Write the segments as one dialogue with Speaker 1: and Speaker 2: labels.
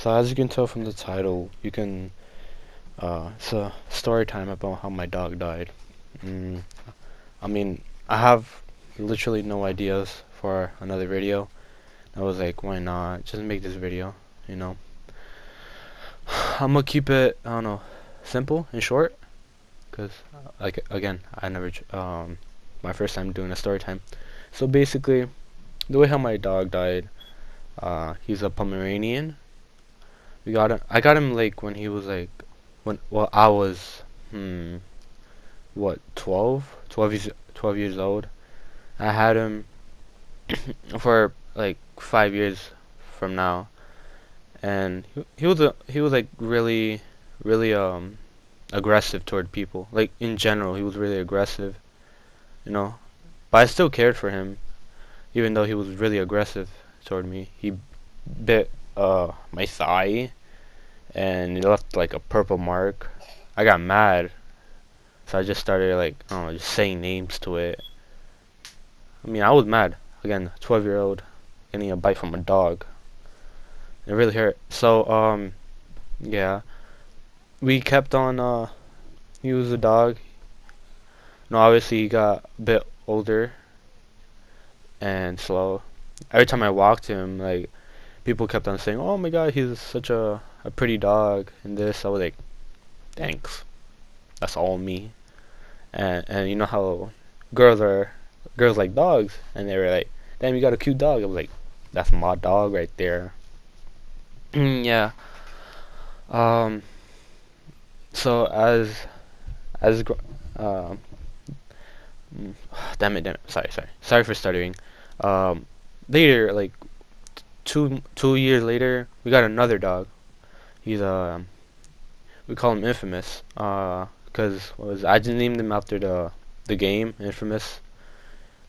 Speaker 1: So as you can tell from the title, it's a story time about how my dog died. Mm, I mean, I have literally no ideas for another video. I was like, why not? Just make this video, you know. I'm gonna keep it, I don't know, simple and short, cause like again, I never, my first time doing a story time. So basically, the way how my dog died, he's a Pomeranian. I got him like when he was like, well, I was, what, 12 years old. I had him for like 5 years from now, and he was like really aggressive toward people. Like in general, he was really aggressive, you know. But I still cared for him, even though he was really aggressive toward me. He bit my thigh, and it left like a purple mark. I got mad, so I just started like, I don't know, just saying names to it. I mean, I was mad. Again, 12-year-old getting a bite from a dog. It really hurt. So, yeah, we kept on. He was a dog. No, obviously he got a bit older and slow. Every time I walked him, like people kept on saying, "Oh my God, he's such a pretty dog." And this, I was like, "Thanks, that's all me." And you know how girls are, girls like dogs, and they were like, "Damn, you got a cute dog." I was like, "That's my dog right there." Yeah. Um. So as um. Damn it. Sorry for stuttering. Um. Later, like two years later, we got another dog. He's we call him Infamous. Because was I just named him after the game Infamous,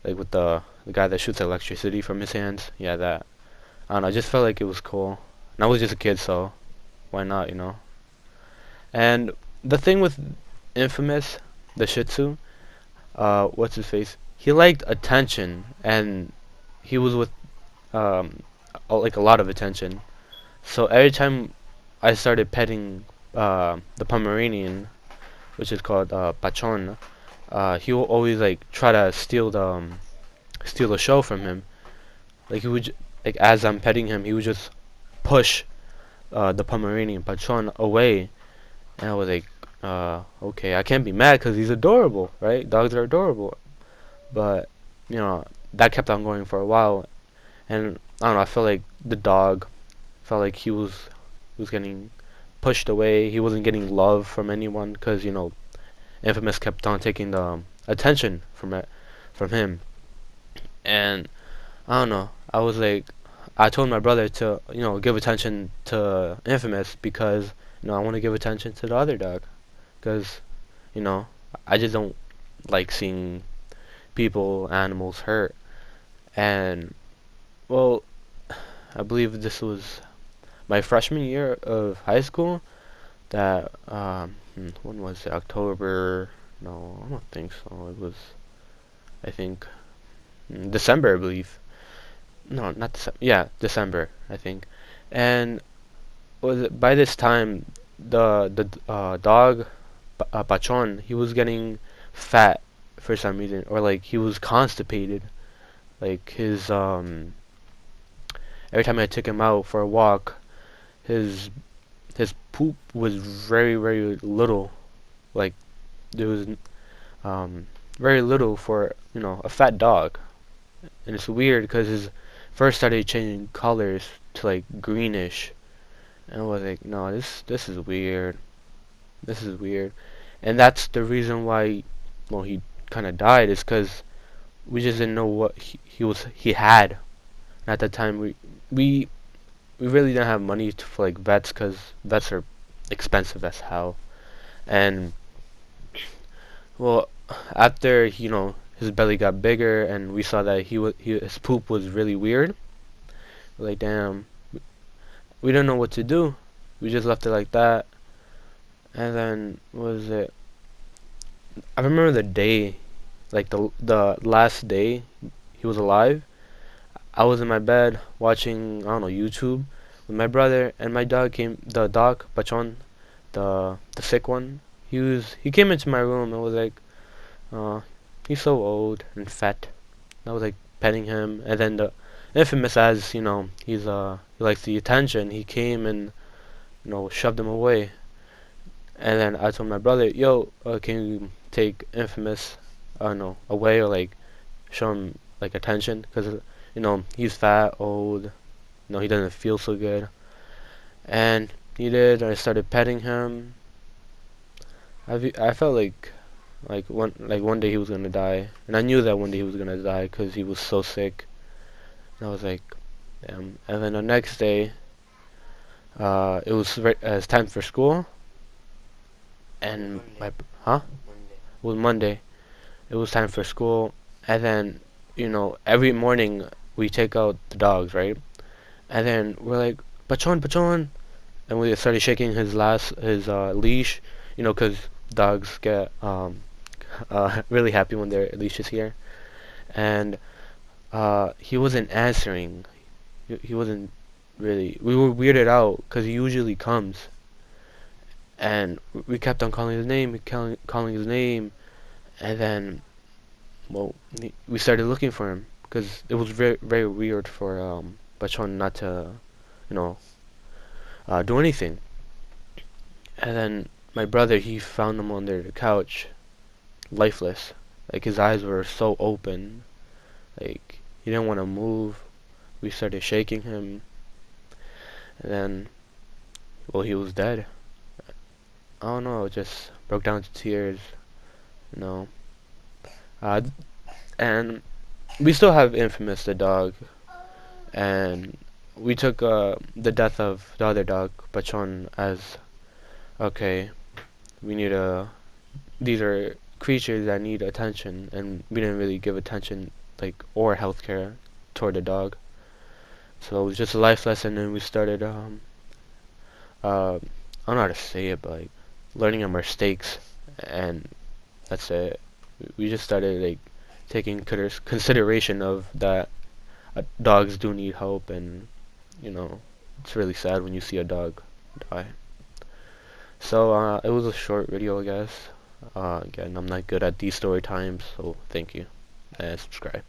Speaker 1: like with the guy that shoots electricity from his hands. Yeah, that. I don't know. I just felt like it was cool. And I was just a kid, so why not, you know? And the thing with Infamous, the Shih Tzu, what's his face? He liked attention, and he was with um, like a lot of attention. So every time I started petting the Pomeranian, which is called Pachon, he will always like try to steal the show from him. Like he would like as I'm petting him, he would just push the Pomeranian Pachon away, and I was like, okay, I can't be mad because he's adorable, right? Dogs are adorable, but you know that kept on going for a while, and I don't know. I felt like the dog felt like he was getting pushed away. He wasn't getting love from anyone because Infamous kept on taking the attention from him, and I don't know. I was like, I told my brother to give attention to Infamous because I want to give attention to the other dog because you know I just don't like seeing people, animals hurt. And well, I believe this was my freshman year of high school. That when was it? October? No, I don't think so. It was, I think, December, I believe. No, not December. Yeah, December, I think. And was it by this time the dog Pachon, he was getting fat for some reason, or like he was constipated. Like his every time I took him out for a walk, his his poop was very little. Like there was very little for a fat dog, and it's weird because his first started changing colors to like greenish, and I was like, no, this is weird. This is weird, and that's the reason why, well, he kind of died is because we just didn't know what he had. At that time, we we really didn't have money for like vets because vets are expensive as hell. And well, after his belly got bigger and we saw that his poop was really weird, we're like, damn, we didn't know what to do. We just left it like that. And then what was it? I remember the day, like the last day he was alive. I was in my bed watching, I don't know, YouTube my brother and my dog came. The dog, Pachon, the sick one. He came into my room and was like, uh, he's so old and fat. I was like petting him, and then the infamous, as you know, he likes the attention. He came and shoved him away. And then I told my brother, yo, can you take infamous, no, away, or like show him like attention, because he's fat, old, he doesn't feel so good. And he did. I started petting him. I felt like one day he was gonna die, and I knew that one day he was gonna die because he was so sick. And I was like, damn. And then the next day, it's time for school, and it was Monday. It was time for school, and then every morning we take out the dogs, right? And then we're like, Pachon, Pachon, and we started shaking his leash, because dogs get really happy when their leash is here. And he wasn't answering. He wasn't really. We were weirded out because he usually comes, and we kept on calling his name, calling his name, and then well, we started looking for him because it was very very weird for Bachon not to, you know, do anything. And then my brother, he found him under the couch, lifeless. Like his eyes were so open, like he didn't want to move. We started shaking him, and then well, he was dead. I don't know, just broke down to tears, you know. Uh, and we still have Infamous the dog, and we took the death of the other dog, Bachon, as okay. We need a. These are creatures that need attention, and we didn't really give attention, like or healthcare toward the dog. So it was just a life lesson, and we started I don't know how to say it, but like learning our mistakes, and that's it. We just started like taking consideration of that dogs do need help, and it's really sad when you see a dog die. So it was a short video, I guess. Again, I'm not good at these story times, so thank you and subscribe.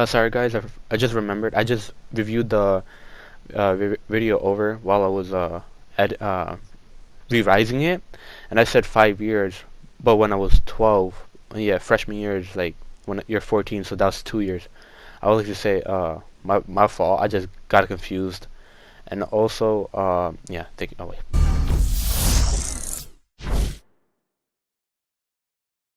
Speaker 1: Sorry guys, I just remembered. I just reviewed the video over while I was revising it, and I said 5 years, but when I was 12, yeah, freshman year is like when you're 14, so that was 2 years. I would like to say my fault. I just got confused, and also yeah, thank you. Oh wait.